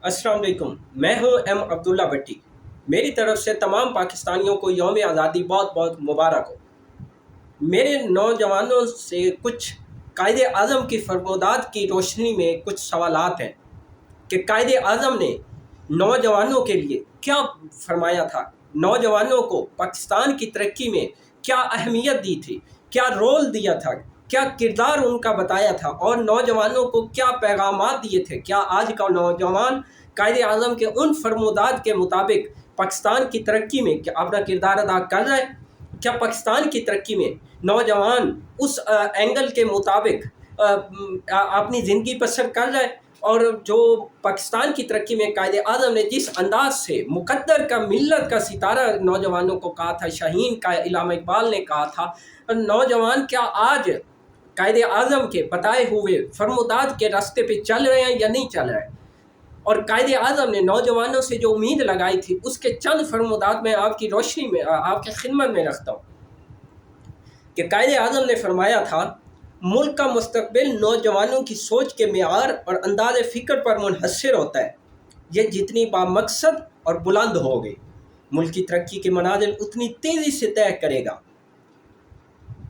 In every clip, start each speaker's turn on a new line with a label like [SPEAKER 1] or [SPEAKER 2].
[SPEAKER 1] السلام علیکم، میں ہوں ایم عبداللہ بھٹی۔ میری طرف سے تمام پاکستانیوں کو یوم آزادی بہت بہت مبارک ہو۔ میرے نوجوانوں سے کچھ قائد اعظم کی فرمودات کی روشنی میں کچھ سوالات ہیں کہ قائد اعظم نے نوجوانوں کے لیے کیا فرمایا تھا، نوجوانوں کو پاکستان کی ترقی میں کیا اہمیت دی تھی، کیا رول دیا تھا، کیا کردار ان کا بتایا تھا، اور نوجوانوں کو کیا پیغامات دیے تھے۔ کیا آج کا نوجوان قائد اعظم کے ان فرمودات کے مطابق پاکستان کی ترقی میں کیا اپنا کردار ادا کر رہا ہے؟ کیا پاکستان کی ترقی میں نوجوان اس اینگل کے مطابق اپنی زندگی بسر کر رہا ہے؟ اور جو پاکستان کی ترقی میں قائد اعظم نے جس انداز سے مقدر کا، ملت کا ستارہ نوجوانوں کو کہا تھا، شاہین کا علامہ اقبال نے کہا تھا، نوجوان کیا آج قائد اعظم کے بتائے ہوئے فرمودات کے راستے پہ چل رہے ہیں یا نہیں چل رہے ہیں؟ اور قائد اعظم نے نوجوانوں سے جو امید لگائی تھی، اس کے چند فرمودات میں آپ کی روشنی میں، آپ کی خدمت میں رکھتا ہوں کہ قائد اعظم نے فرمایا تھا، ملک کا مستقبل نوجوانوں کی سوچ کے معیار اور انداز فکر پر منحصر ہوتا ہے۔ یہ جتنی بامقصد اور بلند ہوگی، ملک کی ترقی کے منازل اتنی تیزی سے طے کرے گا۔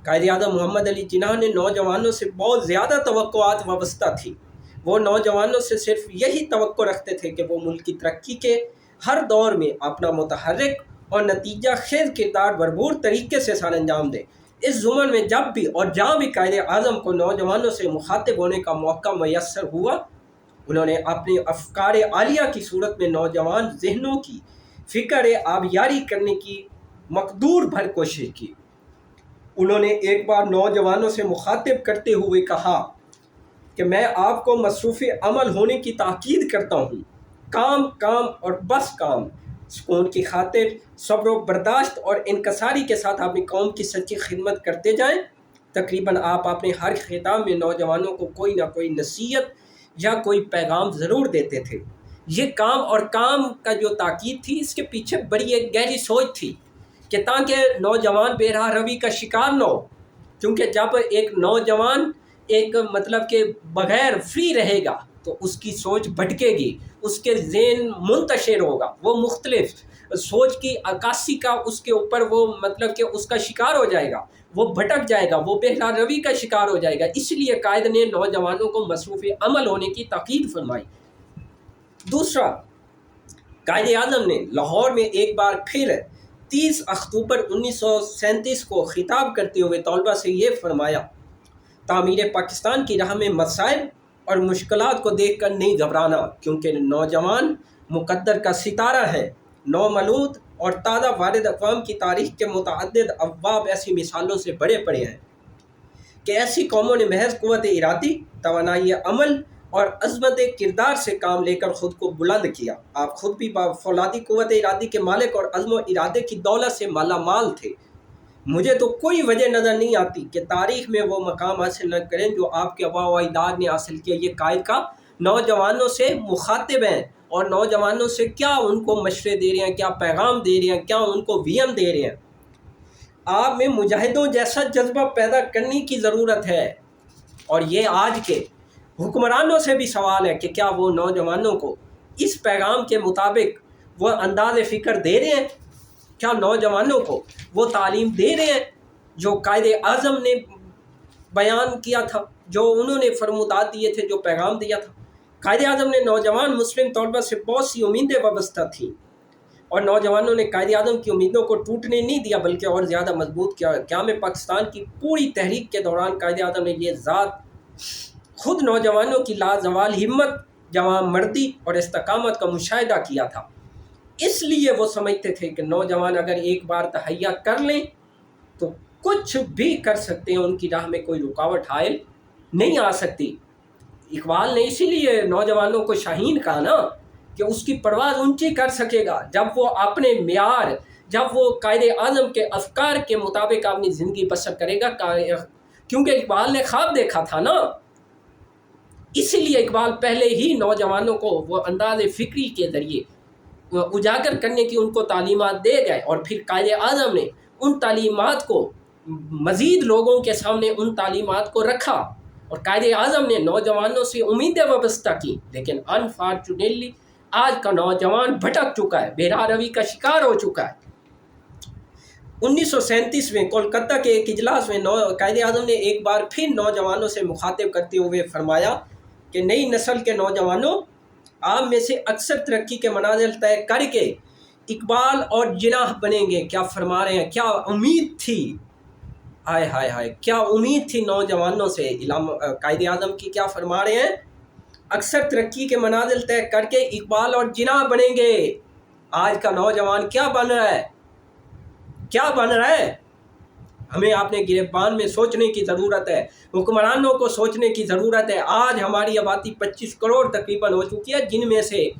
[SPEAKER 1] قائد اعظم محمد علی جناح نے نوجوانوں سے بہت زیادہ توقعات وابستہ تھی۔ وہ نوجوانوں سے صرف یہی توقع رکھتے تھے کہ وہ ملک کی ترقی کے ہر دور میں اپنا متحرک اور نتیجہ خیز کردار بھرپور طریقے سے سر انجام دیں۔ اس ضمن میں جب بھی اور جہاں بھی قائد اعظم کو نوجوانوں سے مخاطب ہونے کا موقع میسر ہوا، انہوں نے اپنے افکار عالیہ کی صورت میں نوجوان ذہنوں کی فکر آبیاری کرنے کی مقدور بھر کوشش کی۔ انہوں نے ایک بار نوجوانوں سے مخاطب کرتے ہوئے کہا کہ میں آپ کو مصروف عمل ہونے کی تاکید کرتا ہوں، کام کام اور بس کام، سکون کی خاطر صبر و برداشت اور انکساری کے ساتھ اپنی قوم کی سچی خدمت کرتے جائیں۔ تقریباً آپ اپنے ہر خطاب میں نوجوانوں کو کوئی نہ کوئی نصیحت یا کوئی پیغام ضرور دیتے تھے۔ یہ کام اور کام کا جو تاکید تھی، اس کے پیچھے بڑی ایک گہری سوچ تھی کہ تاکہ نوجوان بے راہ روی کا شکار نہ ہو، کیونکہ جب ایک نوجوان مطلب کہ بغیر فری رہے گا تو اس کی سوچ بھٹکے گی، اس کے ذہن منتشر ہوگا، وہ مختلف سوچ کی عکاسی کا اس کے اوپر وہ مطلب کہ اس کا شکار ہو جائے گا، وہ بھٹک جائے گا، وہ بے راہ روی کا شکار ہو جائے گا۔ اس لیے قائد نے نوجوانوں کو مصروف عمل ہونے کی تاکید فرمائی۔ دوسرا، قائد اعظم نے لاہور میں ایک بار پھر 30 اکتوبر 1937 کو خطاب کرتے ہوئے طلباء سے یہ فرمایا، تعمیر پاکستان کی راہ میں مسائل اور مشکلات کو دیکھ کر نہیں گھبرانا، کیونکہ نوجوان مقدر کا ستارہ ہے۔ نومولود اور تازہ وارد اقوام کی تاریخ کے متعدد ابواب ایسی مثالوں سے بڑے پڑے ہیں کہ ایسی قوموں نے محض قوت ارادی، توانائی عمل اور عظمت کردار سے کام لے کر خود کو بلند کیا۔ آپ خود بھی فولادی قوت ارادی کے مالک اور عزم و ارادے کی دولت سے مالا مال تھے۔ مجھے تو کوئی وجہ نظر نہیں آتی کہ تاریخ میں وہ مقام حاصل نہ کریں جو آپ کے آباء و اجداد نے حاصل کیا۔ یہ قائد کا نوجوانوں سے مخاطب ہیں اور نوجوانوں سے کیا ان کو مشورے دے رہے ہیں، کیا پیغام دے رہے ہیں، کیا ان کو ویم دے رہے ہیں۔ آپ میں مجاہدوں جیسا جذبہ پیدا کرنے کی ضرورت ہے، اور یہ آج کے حکمرانوں سے بھی سوال ہے کہ کیا وہ نوجوانوں کو اس پیغام کے مطابق وہ انداز فکر دے رہے ہیں؟ کیا نوجوانوں کو وہ تعلیم دے رہے ہیں جو قائد اعظم نے بیان کیا تھا، جو انہوں نے فرمودات دیے تھے، جو پیغام دیا تھا؟ قائد اعظم نے نوجوان مسلم طلباء سے بہت سی امیدیں وابستہ تھیں، اور نوجوانوں نے قائد اعظم کی امیدوں کو ٹوٹنے نہیں دیا بلکہ اور زیادہ مضبوط کیا۔ قیام پاکستان کی پوری تحریک کے دوران قائد اعظم نے یہ ذات خود نوجوانوں کی لازوال ہمت، جواں مردی اور استقامت کا مشاہدہ کیا تھا۔ اس لیے وہ سمجھتے تھے کہ نوجوان اگر ایک بار تہیا کر لیں تو کچھ بھی کر سکتے ہیں، ان کی راہ میں کوئی رکاوٹ حائل نہیں آ سکتی۔ اقبال نے اسی لیے نوجوانوں کو شاہین کہا نا، کہ اس کی پرواز اونچی کر سکے گا جب وہ اپنے معیار، جب وہ قائد اعظم کے افکار کے مطابق اپنی زندگی بسر کرے گا، کیونکہ اقبال نے خواب دیکھا تھا نا۔ اسی لیے اقبال پہلے ہی نوجوانوں کو وہ انداز فکری کے ذریعے اجاگر کرنے کی ان کو تعلیمات دے گئے، اور پھر قائد اعظم نے ان تعلیمات کو مزید لوگوں کے سامنے ان تعلیمات کو رکھا، اور قائد اعظم نے نوجوانوں سے امیدیں وابستہ کی، لیکن انفارچونیٹلی आज का नौजवान भटक चुका है, बेराह रवी का शिकार हो चुका है। 1937 में कोलकाता के एक इजलास में कायदे आज़म ने एक बार फिर नौजवानों से मुखातिब करते हुए फरमाया कि नई नस्ल के नौजवानों, आप में से अक्सर तरक्की के मनाजिल तय करके इकबाल और जिनाह बनेंगे। क्या फरमा रहे हैं, क्या उम्मीद थी, हाय हाय हाय, क्या उम्मीद थी नौजवानों से। कायदे आज़म की क्या फरमा रहे हैं, अक्सर तरक्की के मनाजिल तय करके इकबाल और जिनाह बनेंगे। आज का नौजवान क्या बन रहा है, क्या बन रहा है? हमें अपने गिरबान में सोचने की ज़रूरत है, हुक्मरानों को सोचने की ज़रूरत है। आज हमारी आबादी 25 करोड़ तकरीबन हो चुकी है, जिनमें से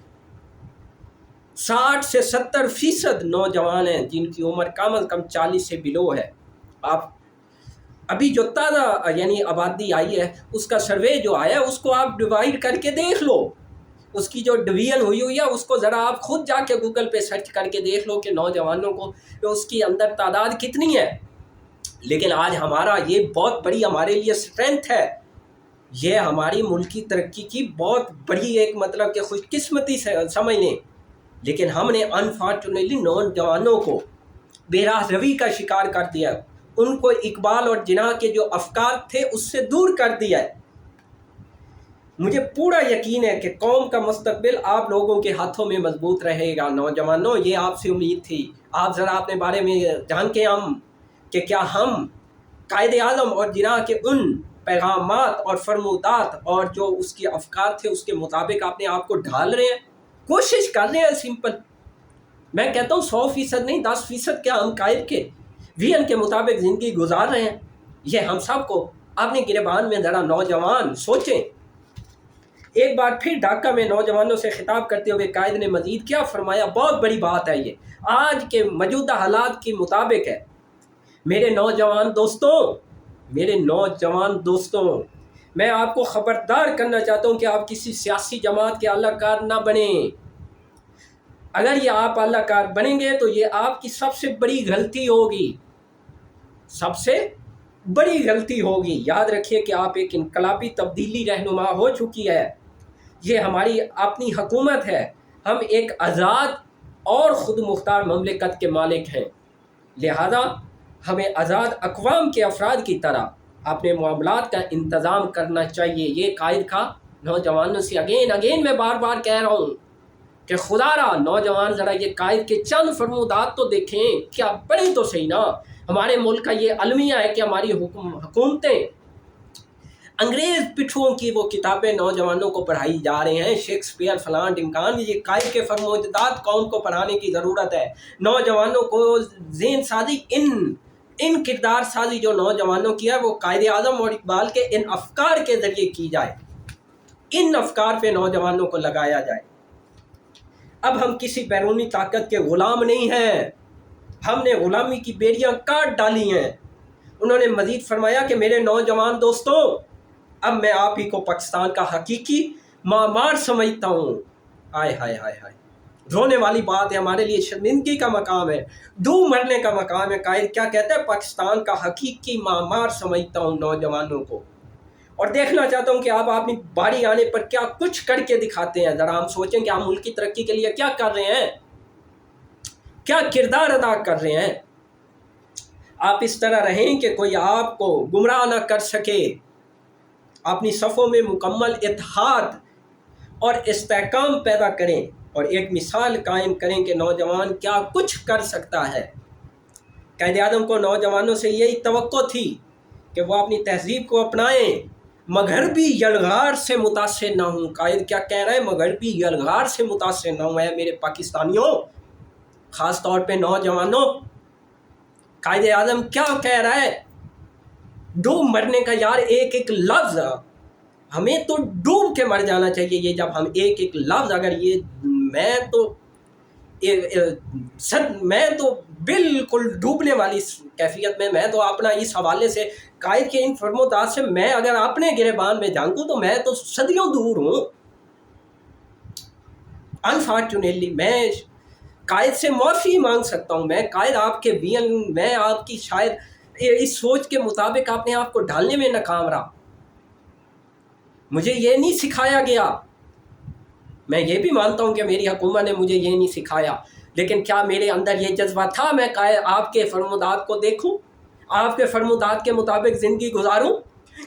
[SPEAKER 1] 60 से 70% नौजवान हैं जिनकी उम्र कम अज़ कम 40 से बिलो है। आप अभी जो ताज़ा यानी आबादी आई है, उसका सर्वे जो आया उसको आप डिवाइड करके देख लो, उसकी जो डिवीजन हुई है उसको ज़रा आप खुद जाके गूगल पे सर्च करके देख लो कि नौजवानों को उसकी अंदर तादाद कितनी है। लेकिन आज हमारा ये बहुत बड़ी हमारे लिए स्ट्रेंथ है, ये हमारी मुल्क की तरक्की की बहुत बड़ी एक मतलब कि खुशकिस्मती से समझ लें। लेकिन हमने अनफॉर्चुनेटली नौजवानों को बेराह रवी का शिकार कर दिया, उनको इकबाल और जिनाह के जो अफकार थे उससे दूर कर दिया है। मुझे पूरा यकीन है कि कौम का मुस्तकबिल आप लोगों के हाथों में मजबूत रहेगा। नौजवानों, ये आपसे उम्मीद थी। आप ज़रा अपने बारे में जान के हम कि क्या हम कायदे आज़म और जिनाह के उन पैगामात और फरमूदात और जो उसके अफकार थे उसके मुताबिक अपने आप को ढाल रहे हैं, कोशिश कर रहे हैं। सिंपल मैं कहता हूँ 100% नहीं, 10% क्या हम कायद के विजन के मुताबिक ज़िंदगी गुजार रहे हैं। ये हम सबको अपने गिरबान में ज़रा नौजवान सोचें। एक बार फिर ढाका में नौजवानों से खिताब करते हुए कायद ने मजीद क्या फरमाया, बहुत बड़ी बात है, ये आज के मौजूदा हालात के मुताबिक है। मेरे नौजवान दोस्तों, मैं आपको ख़बरदार करना चाहता हूँ कि आप किसी सियासी जमात के आलाकार ना बने। अगर ये आप आलाकार बनेंगे तो ये आपकी सबसे बड़ी गलती होगी, सबसे बड़ी गलती होगी। याद रखिए कि आप एक इनकलाबी तब्दीली रहनुमा हो चुकी है, ये हमारी अपनी हुकूमत है, हम एक आज़ाद और ख़ुद मुख्तार ममलिकत के मालिक हैं। लिहाजा हमें आज़ाद अक़वाम के अफराद की तरह अपने मामलात का इंतज़ाम करना चाहिए। ये कायद का नौजवानों से अगेन मैं बार बार कह रहा हूँ कि खुदारा नौजवान ज़रा ये कायद के चंद फरमूदात तो देखें, क्या बड़ी तो सही ना। हमारे मुल्क का ये अलमिया है कि हमारी हुकूमतें अंग्रेज़ पिछुओं की वो किताबें नौजवानों को पढ़ाई जा रहे हैं, शेक्सपियर फलां ढिमकान। ये कायद के फरमूदात कौम को पढ़ाने की ज़रूरत है। नौजवानों को ज़हन साजी, इन किरदार साजी जो नौजवानों की है वो कायदे आज़म और इकबाल के इन अफकार के ज़रिए की जाए, इन अफकार पे नौजवानों को लगाया जाए। अब हम किसी बैरूनी ताकत के ग़ुलाम नहीं हैं, हमने ग़ुलामी की बेड़ियाँ काट डाली हैं। उन्होंने मज़ीद फरमाया कि मेरे नौजवान दोस्तों, अब मैं आप ही को पाकिस्तान का हकीकी मामार समझता हूँ। हाय हाय हाय हाय, रोने वाली बात है, हमारे लिए शर्मिंदगी का मकाम है, डूब मरने का मकाम है। कायद क्या कहता है, पाकिस्तान का हकीकी मामार समझता हूँ नौजवानों को, और देखना चाहता हूँ कि आप अपनी बारी आने पर क्या कुछ करके दिखाते हैं। ज़रा हम सोचें कि हम मुल्क की तरक्की के लिए क्या कर रहे हैं, क्या किरदार अदा कर रहे हैं। आप इस तरह रहें कि कोई आपको गुमराह ना कर सके। अपनी सफ़ों में मुकम्मल इत्तेहाद और इस्तेहकाम पैदा करें और एक मिसाल कायम करें कि नौजवान क्या कुछ कर सकता है। कायदे आज़म को नौजवानों से यही तवक्को थी कि वो अपनी तहज़ीब को अपनाएं, मगरबी यलगार से मुतासिर ना हूँ। कायद क्या कह रहा है, मगरबी यलगार से मुतासिर ना हूँ। मेरे पाकिस्तानियों, ख़ास तौर पे नौजवानों, कायदे आज़म क्या कह रहा है, डूब मरने का यार एक एक लफ्ज़, हमें तो डूब के मर जाना चाहिए। ये जब हम एक एक लफ्ज़ अगर ये मैं तो बिल्कुल डूबने वाली कैफियत में, मैं तो अपना इस हवाले से कायद के इन फरमोदात से मैं अगर अपने गिरबान में झांकूं तो मैं तो सदियों दूर हूँ। अनफॉर्चुनेटली मैं कायद से माफ़ी मांग सकता हूँ। मैं कायद आपके वियन, मैं आपकी शायद इस सोच के मुताबिक अपने आप को ढालने में नाकाम रहा। मुझे ये नहीं सिखाया गया मैं ये भी मानता हूँ कि मेरी हुकूमत ने मुझे ये नहीं सिखाया, लेकिन क्या मेरे अंदर ये जज्बा था मैं आपके फरमुदात को देखूँ, आपके फरमुदात के मुताबिक ज़िंदगी गुजारूँ?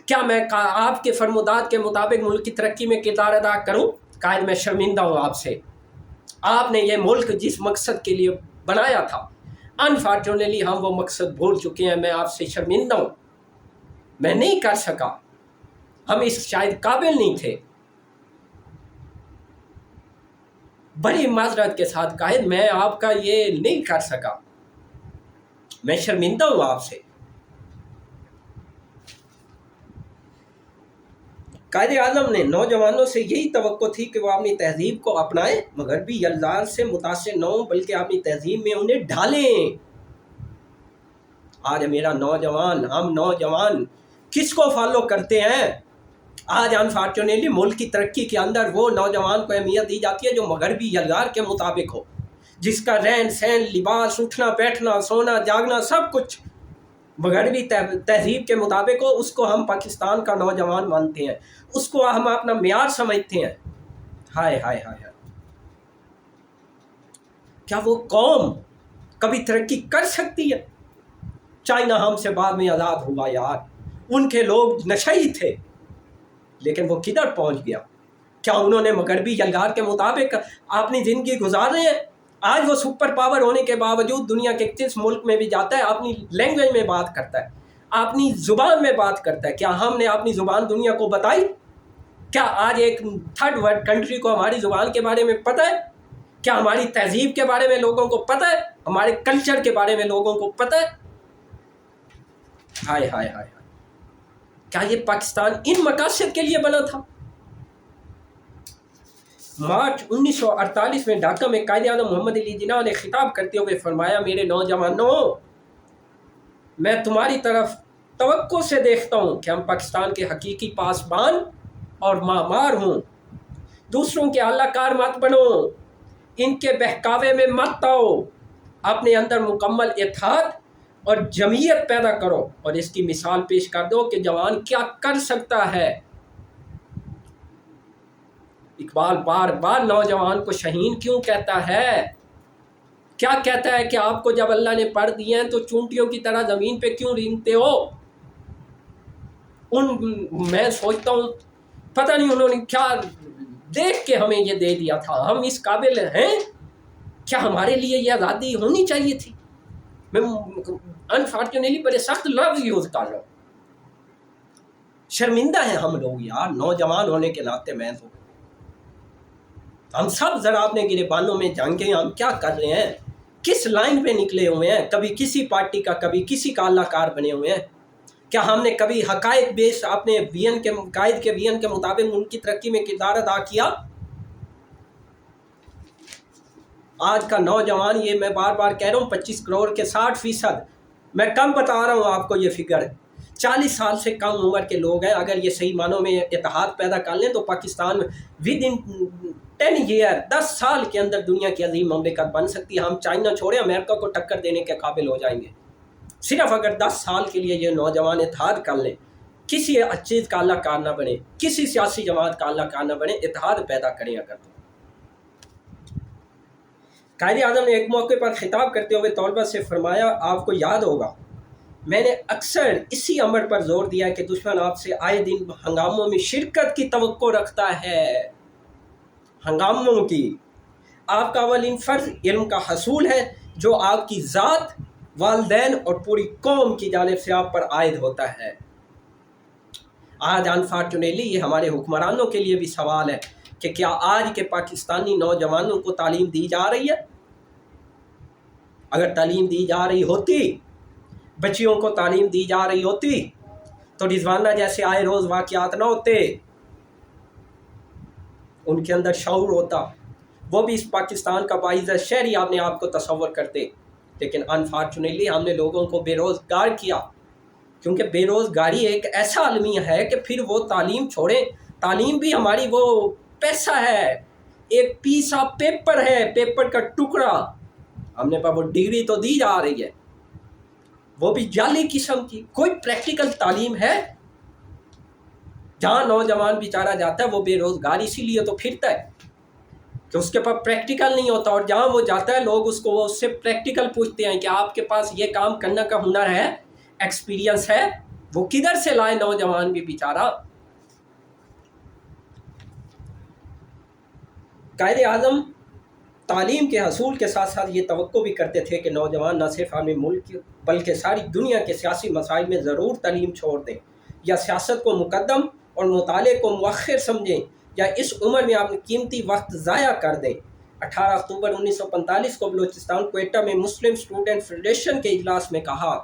[SPEAKER 1] क्या मैं आपके फरमुदात के मुताबिक मुल्क की तरक्की में किरदार अदा करूँ? कायद मैं शर्मिंदा हूँ आपसे। आपने ये मुल्क जिस मकसद के लिए बनाया था, अनफॉर्चुनेटली हम वो मकसद भूल चुके हैं। मैं आपसे शर्मिंदा हूँ, मैं नहीं कर सका, हम इस शायद काबिल नहीं थे। बड़ी माजरत के साथ कायद मैं आपका ये नहीं कर सका, मैं शर्मिंदा हूँ आपसे। कायद आज़म ने नौजवानों से यही तवक्को थी कि वो अपनी तहजीब को अपनाएं, मगरबी अल्फाज से मुतासिर न हों, बल्कि अपनी तहजीब में उन्हें ढालें। आज मेरा नौजवान, हम नौजवान किसको फॉलो करते हैं? आज अनफॉर्चुनेटली मुल्क की तरक्की के अंदर वो नौजवान को अहमियत दी जाती है जो मगरबी अल्फाज के मुताबिक हो, जिसका रहन सहन, लिबास, उठना बैठना, सोना जागना सब कुछ मगरबी तहजीब के मुताबिक हो। उसको हम पाकिस्तान का नौजवान मानते हैं, उसको हम अपना मियार समझते हैं। हाय हाय हाय हाय, क्या वो कौम कभी तरक्की कर सकती है? चाइना हमसे बाद में आज़ाद हुआ यार, उनके लोग नशई थे, लेकिन वो किधर पहुंच गया? क्या उन्होंने मगरबी अल्फाज के मुताबिक अपनी ज़िंदगी गुजार रहे हैं? आज वो सुपर पावर होने के बावजूद दुनिया के किस मुल्क में भी जाता है, अपनी लैंग्वेज में बात करता है, अपनी ज़ुबान में बात करता है। क्या हमने अपनी ज़ुबान दुनिया को बताई? क्या आज एक थर्ड वर्ल्ड कंट्री को हमारी ज़ुबान के बारे में पता है? क्या हमारी तहजीब के बारे में लोगों को पता है? हमारे कल्चर के बारे में लोगों को पता है? हाय हाय हाय, क्या ये पाकिस्तान इन मकासद के लिए बना था? मार्च 1948 में ढाका में कायद-ए-आज़म मोहम्मद अली जिन्ना ने खिताब करते हुए फरमाया, मेरे नौजवानों, मैं तुम्हारी तरफ तवक्को से देखता हूँ कि हम पाकिस्तान के हकीकी पासबान और मामार हों। दूसरों के आलाकार मत बनो, इनके बहकावे में मत आओ, अपने अंदर मुकम्मल इत्तेहाद और जमीयत पैदा करो और इसकी मिसाल पेश कर दो कि जवान क्या कर सकता है। इकबाल बार बार नौजवान को शहीन क्यों कहता है? क्या कहता है कि आपको जब अल्लाह ने पढ़ दिए हैं तो चूंटियों की तरह ज़मीन पे क्यों रेंगते हो? मैं सोचता हूँ पता नहीं उन्होंने क्या देख के हमें ये दे दिया था। हम इस काबिल हैं? क्या हमारे लिए ये आज़ादी होनी चाहिए थी? मैं अनफॉर्चुनेटली बड़े सख्त लफ्ज़ यूज़ कर रहा हूँ। शर्मिंदा हैं हम लोग यार, नौजवान होने के नाते। मैं तो हम सब ज़रा अपने गिरेबानों में झांकें, हम क्या कर रहे हैं, किस लाइन पे निकले हुए हैं? कभी किसी पार्टी का, कभी किसी का अल्लाहकार बने हुए हैं। क्या हमने कभी हकायक बेस अपने कायद के विजन के मुताबिक उनकी तरक्की में किरदार अदा किया? आज का नौजवान, ये मैं बार बार कह रहा हूँ, 25 करोड़ के 60%, मैं कम बता रहा हूँ आपको ये फिगर, 40 साल से कम उम्र के लोग हैं। अगर ये सही मानों में इत्तेहाद पैदा कर लें तो पाकिस्तान विद इन 10 ईयर, 10 साल के अंदर दुनिया की अजीम ममलिकत बन सकती है। हम चाइना छोड़े, अमेरिका को टक्कर देने के काबिल हो जाएंगे, सिर्फ अगर 10 साल के लिए ये नौजवान इत्तेहाद कर लें, किसी चीज़ का अल्लाहकार ना बने, किसी सियासी जमात का अल्लाहकार ना बने, इत्तेहाद पैदा करें। अगर तो कायद आज़म ने एक मौके पर खिताब करते हुए तलबा से फरमाया, आपको याद होगा मैंने अक्सर इसी अमर पर जोर दिया कि दुश्मन आपसे आए दिन हंगामों में शिरकत की तवक्को रखता है। हंगामों की आपका अवलिन फ़र्ज़ इल्म का हसूल है, जो आपकी ज़ात, वालिदैन और पूरी कौम की जानिब से आप पर आयद होता है। आज अनफॉर्चुनेटली ये हमारे हुक्मरानों के लिए भी सवाल है कि क्या आज के पाकिस्तानी नौजवानों को तालीम दी जा रही है? अगर तालीम दी जा रही होती, बच्चियों को तालीम दी जा रही होती, तो रिजवाना जैसे आए रोज़ वाक़यात ना होते, उनके अंदर शऊर होता, वो भी इस पाकिस्तान का बाइज़्ज़त शहरी अपने आप को तसव्वुर करते। लेकिन अनफॉर्चुनेटली हमने लोगों को बेरोज़गार किया, क्योंकि बेरोज़गारी एक ऐसा अलमिया है कि फिर वो तालीम छोड़ें। तालीम भी हमारी वो पैसा है, एक पीस ऑफ पेपर है, पेपर का टुकड़ा। हमने पर वो डिग्री तो दी जा रही है, वो भी जाली किस्म की। कोई प्रैक्टिकल तालीम है? जहाँ नौजवान बेचारा जाता है वो बेरोज़गार इसीलिए तो फिरता है کہ اس کے پاس پریکٹیکل نہیں ہوتا، اور جہاں وہ جاتا ہے لوگ اس سے پریکٹیکل پوچھتے ہیں کہ آپ کے پاس یہ کام کرنے کا ہنر ہے، ایکسپیرینس ہے، وہ کدھر سے لائے نوجوان بھی بیچارہ۔ قائد اعظم تعلیم کے حصول کے ساتھ ساتھ یہ توقع بھی کرتے تھے کہ نوجوان نہ صرف اپنے ملک بلکہ ساری دنیا کے سیاسی مسائل میں ضرور تعلیم چھوڑ دیں، یا سیاست کو مقدم اور مطالعے کو مؤخر سمجھیں، یا اس عمر میں اپنا قیمتی وقت ضائع کر دیں۔ 18 اکتوبر 1945 کو بلوچستان کوئٹہ میں مسلم اسٹوڈنٹ فیڈریشن کے اجلاس میں کہا،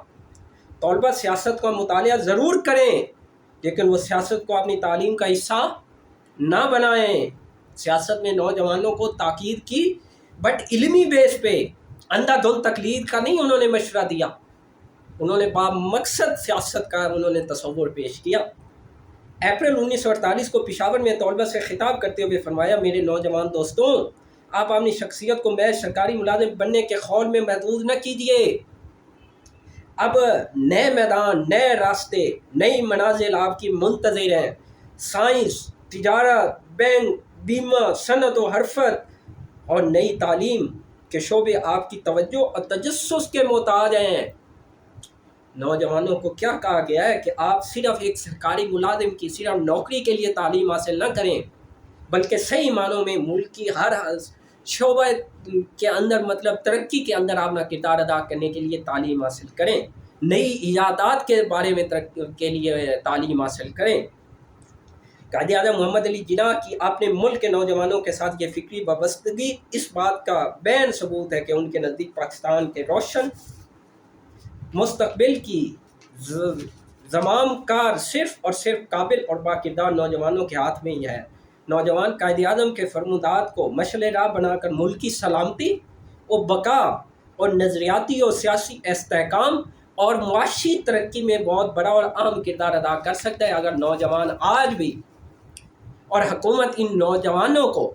[SPEAKER 1] طلبہ سیاست کا مطالعہ ضرور کریں لیکن وہ سیاست کو اپنی تعلیم کا حصہ نہ بنائیں۔ سیاست میں نوجوانوں کو تاکید کی، بٹ علمی بیس پہ، اندھا دھند تقلید کا نہیں انہوں نے مشورہ دیا، انہوں نے با مقصد سیاست کا انہوں نے تصور پیش کیا۔ اپریل 1948 کو پشاور میں طلبہ سے خطاب کرتے ہوئے فرمایا، میرے نوجوان دوستوں، آپ اپنی شخصیت کو محض سرکاری ملازم بننے کے خول میں محدود نہ کیجیے۔ اب نئے میدان، نئے راستے، نئی منازل آپ کی منتظر ہیں۔ سائنس، تجارت، بینک، بیمہ، صنعت و حرفت اور نئی تعلیم کے شعبے آپ کی توجہ اور تجسس کے محتاج ہیں۔ نوجوانوں کو کیا کہا گیا ہے کہ آپ صرف ایک سرکاری ملازم کی صرف نوکری کے لیے تعلیم حاصل نہ کریں، بلکہ صحیح معنوں میں ملک کی ہر شعبہ کے اندر، مطلب ترقی کے اندر اپنا کردار ادا کرنے کے لیے تعلیم حاصل کریں، نئی ایجادات کے بارے میں کے لیے تعلیم حاصل کریں۔ قائد اعظم محمد علی جناح کی اپنے ملک کے نوجوانوں کے ساتھ یہ فکری وابستگی اس بات کا بین ثبوت ہے کہ ان کے نزدیک پاکستان کے روشن مستقبل کی زمام کار صرف اور صرف قابل اور باکردار نوجوانوں کے ہاتھ میں ہی ہے۔ نوجوان قائد اعظم کے فرمودات کو مشعل راہ بنا کر ملکی سلامتی و بقا اور نظریاتی اور سیاسی استحکام اور معاشی ترقی میں بہت بڑا اور اہم کردار ادا کر سکتا ہے۔ اگر نوجوان آج بھی اور حکومت ان نوجوانوں کو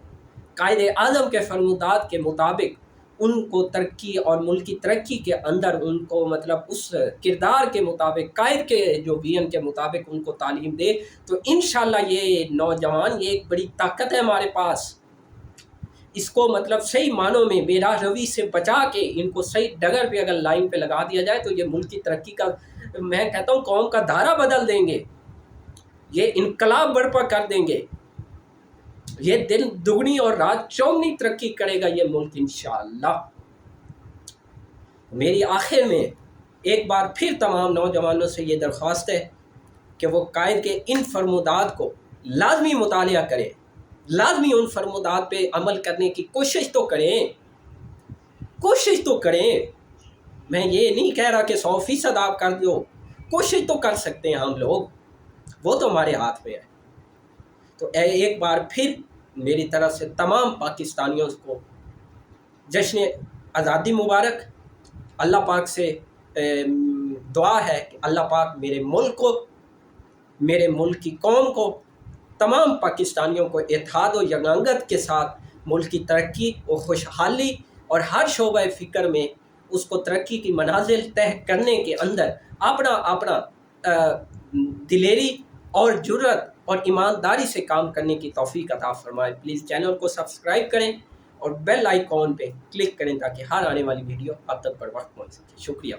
[SPEAKER 1] قائد اعظم کے فرمودات کے مطابق ان کو ترقی اور ملکی ترقی کے اندر ان کو مطلب اس کردار کے مطابق، قائد کے جو ویژن کے مطابق ان کو تعلیم دے، تو انشاءاللہ یہ نوجوان، یہ ایک بڑی طاقت ہے ہمارے پاس۔ اس کو مطلب صحیح معنوں میں بے راہ روی سے بچا کے ان کو صحیح ڈگر پہ اگر لائن پہ لگا دیا جائے تو یہ ملک کی ترقی کا، میں کہتا ہوں، قوم کا دھارا بدل دیں گے، یہ انقلاب برپا کر دیں گے، یہ دن دگنی اور رات چوگنی ترقی کرے گا یہ ملک انشاءاللہ۔ میری آخر میں ایک بار پھر تمام نوجوانوں سے یہ درخواست ہے کہ وہ قائد کے ان فرمودات کو لازمی مطالعہ کریں، لازمی ان فرمودات پہ عمل کرنے کی کوشش تو کریں، کوشش تو کریں۔ میں یہ نہیں کہہ رہا کہ 100% آپ کر دو، کوشش تو کر سکتے ہیں ہم لوگ، وہ تو ہمارے ہاتھ میں ہے۔ تو ایک بار پھر میری طرف سے تمام پاکستانیوں کو جشن آزادی مبارک۔ اللہ پاک سے دعا ہے کہ اللہ پاک میرے ملک کو، میرے ملک کی قوم کو، تمام پاکستانیوں کو اتحاد و یگانگت کے ساتھ ملک کی ترقی و خوشحالی اور ہر شعبہ فکر میں اس کو ترقی کی منازل طے کرنے کے اندر اپنا دلیری اور جرت اور ایمانداری سے کام کرنے کی توفیق عطا فرمائے۔ پلیز چینل کو سبسکرائب کریں اور بیل آئیکن پہ کلک کریں تاکہ ہر آنے والی ویڈیو آپ تک پر وقت پہنچ سکے۔ شکریہ۔